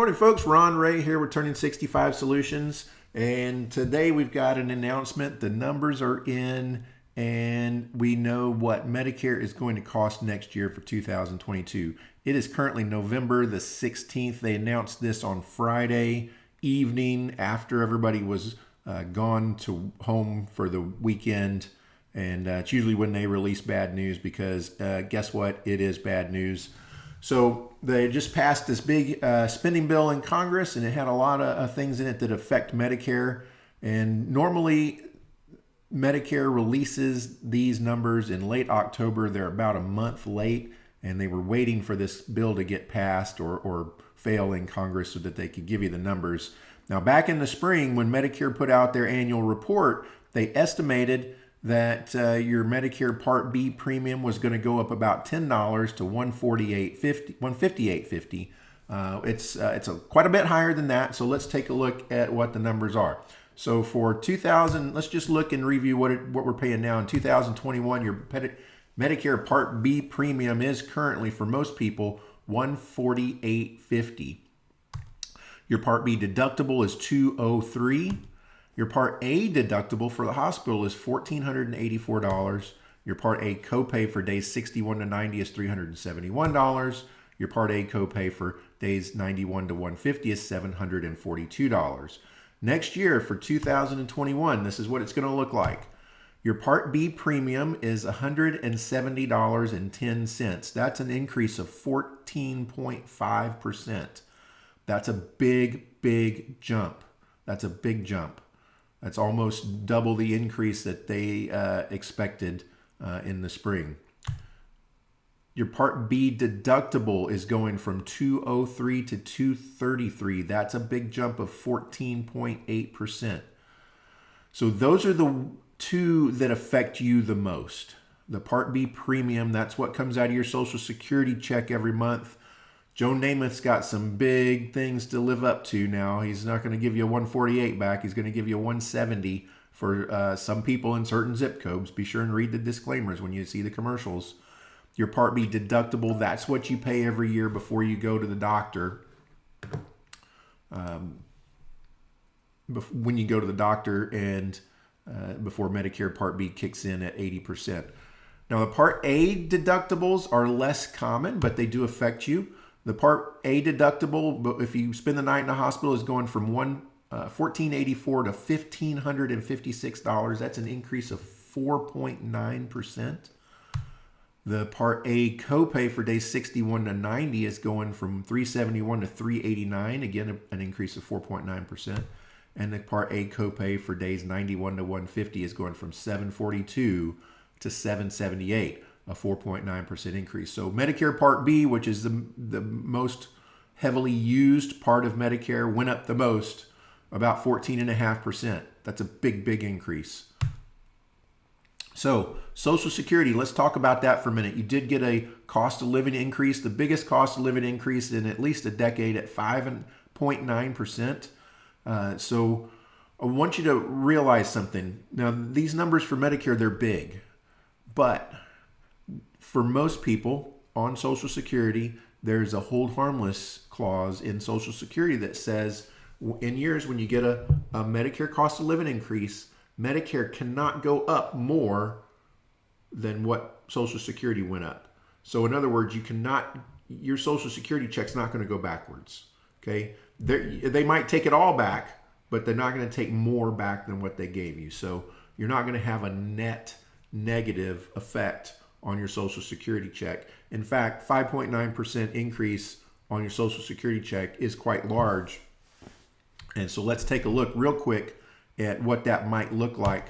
Good morning, folks. Ron Ray here with Turning 65 Solutions. And today we've got an announcement. The numbers are in, and we know what Medicare is going to cost next year for 2022. It is currently November the 16th. They announced this on Friday evening after everybody was gone to home for the weekend. And it's usually when they release bad news because guess what? It is bad news. So they just passed this big spending bill in Congress, and it had a lot of things in it that affect Medicare. And normally Medicare releases these numbers in late October. They're about a month late, and they were waiting for this bill to get passed or fail in Congress so that they could give you the numbers. Now, back in the spring, when Medicare put out their annual report, they estimated that your Medicare Part B premium was going to go up about $10 to $158.50. It's quite a bit higher than that. So let's take a look at what the numbers are. So for 2000, let's just look and review what we're paying now. In 2021, your Medicare Part B premium is currently, for most people, $148.50. Your Part B deductible is $203. Your Part A deductible for the hospital is $1,484. Your Part A copay for days 61 to 90 is $371. Your Part A copay for days 91 to 150 is $742. Next year, for 2021, this is what it's going to look like. Your Part B premium is $170.10. That's an increase of 14.5%. That's a big jump. That's a big jump. That's almost double the increase that they expected in the spring. Your Part B deductible is going from $203 to $233. That's a big jump of 14.8%. So those are the two that affect you the most. The Part B premium, that's what comes out of your Social Security check every month. Joe Namath's got some big things to live up to now. He's not going to give you a 148 back. He's going to give you a 170 for some people in certain zip codes. Be sure and read the disclaimers when you see the commercials. Your Part B deductible, that's what you pay every year before you go to the doctor. When you go to the doctor and before Medicare Part B kicks in at 80%. Now, the Part A deductibles are less common, but they do affect you. The Part A deductible, if you spend the night in the hospital, is going from $1,484 to $1,556. That's an increase of 4.9%. The Part A copay for days 61 to 90 is going from $371 to $389. Again, an increase of 4.9%. And the Part A copay for days 91 to 150 is going from $742 to $778. A 4.9% increase. So Medicare Part B, which is the most heavily used part of Medicare, went up the most, about 14.5%. That's a big increase. So Social Security, let's talk about that for a minute. You did get a cost of living increase, the biggest cost of living increase in at least a decade at 5.9%. So I want you to realize something. Now, these numbers for Medicare, they're big, but for most people on Social Security, there's a hold harmless clause in Social Security that says in years when you get a Medicare cost of living increase, Medicare cannot go up more than what Social Security went up. So in other words, your Social Security check's not going to go backwards. Okay, they might take it all back, but they're not going to take more back than what they gave you. So you're not going to have a net negative effect on your Social Security check. In fact, 5.9% increase on your Social Security check is quite large. And so let's take a look real quick at what that might look like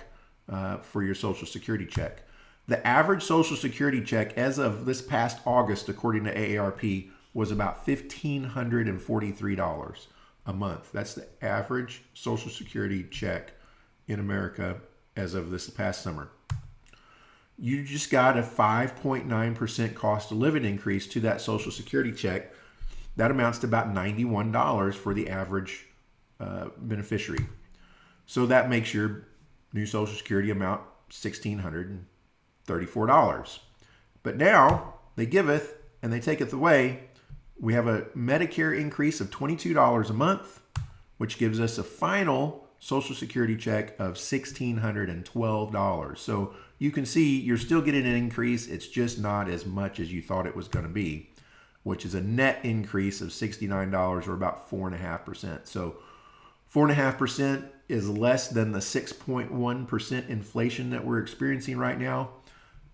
for your Social Security check. The average Social Security check as of this past August, according to AARP, was about $1,543 a month. That's the average Social Security check in America as of this past summer. You just got a 5.9% cost of living increase to that Social Security check. That amounts to about $91 for the average beneficiary. So that makes your new Social Security amount $1,634. But now they giveth and they taketh away we have a Medicare increase of $22 a month, which gives us a final Social Security check of $1,612. So you can see you're still getting an increase. It's just not as much as you thought it was going to be, which is a net increase of $69 or about 4.5%. So 4.5% is less than the 6.1% inflation that we're experiencing right now.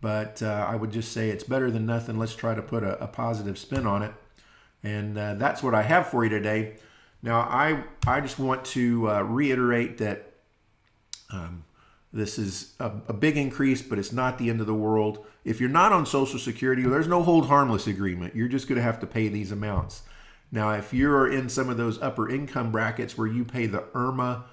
But I would just say it's better than nothing. Let's try to put a positive spin on it. And that's what I have for you today. Now, I just want to reiterate that this is a big increase, but it's not the end of the world. If you're not on Social Security, there's no hold harmless agreement. You're just going to have to pay these amounts. Now, if you're in some of those upper income brackets where you pay the IRMA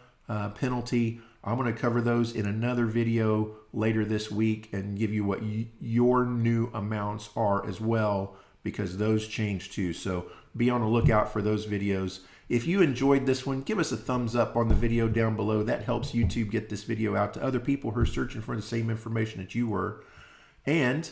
penalty, I'm going to cover those in another video later this week and give you what your new amounts are as well, because those change too. So be on the lookout for those videos. If you enjoyed this one, give us a thumbs up on the video down below. That helps YouTube get this video out to other people who are searching for the same information that you were. And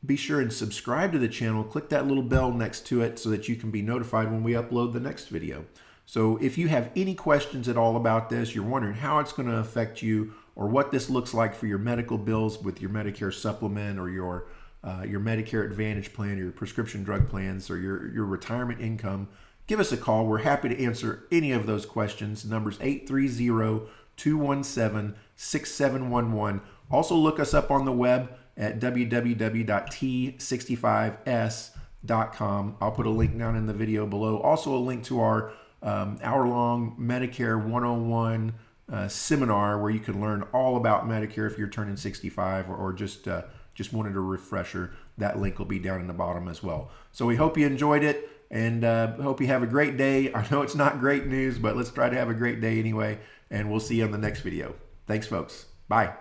be sure and subscribe to the channel. Click that little bell next to it so that you can be notified when we upload the next video. So if you have any questions at all about this, you're wondering how it's going to affect you or what this looks like for your medical bills with your Medicare supplement or your Medicare Advantage plan, your prescription drug plans, or your retirement income, give us a call. We're happy to answer any of those questions. Number's 830-217-6711. Also look us up on the web at www.t65s.com. I'll put a link down in the video below. Also a link to our hour-long Medicare 101 seminar where you can learn all about Medicare if you're turning 65 or just wanted a refresher. That link will be down in the bottom as well. So we hope you enjoyed it and hope you have a great day. I know it's not great news, but let's try to have a great day anyway, and we'll see you on the next video. Thanks, folks. Bye.